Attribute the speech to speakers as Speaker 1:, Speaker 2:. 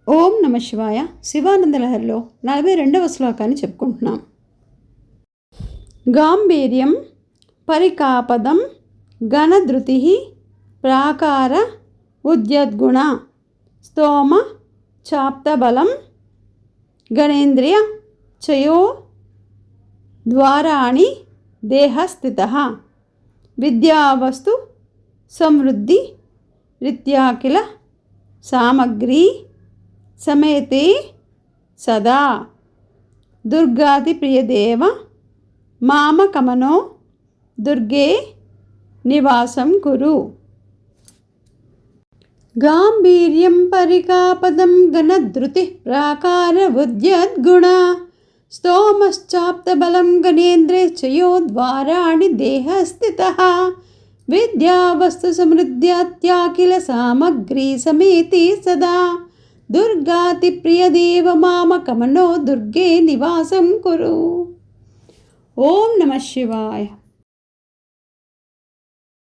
Speaker 1: ఓం నమ శివాయ. శివానంద లహరిలో 42వ శ్లోకాన్ని చెప్పుకుంటున్నాం. గాంభీర్యం పరికాపదం ఘనధృతి ప్రాకార ఉద్యద్గుణ స్తోమ చాప్తబలం గణేంద్రియ చయో ద్వారాణి దేహస్థితః విద్యావస్తు సమృద్ధి రీత్యాఖిల సామగ్రీ సమేతే సదా దుర్గాదిప్రియదేవ మామకమనో దుర్గే నివాసం కురు. గాంభీర్యం పరికాపదం ఘనధృతి ప్రాకార ఉద్యద్గుణ స్తోమశ్చాప్తబలం గణేంద్రియో ద్వారాణి దేహస్థితః విద్యావస్తు సమృద్ధ్యాఖ్యల సామగ్రీ సమేతి సదా దుర్గాతిప్రియదేవ మామకమనో దుర్గే నివాసం కురు. ఓం నమ శివాయ.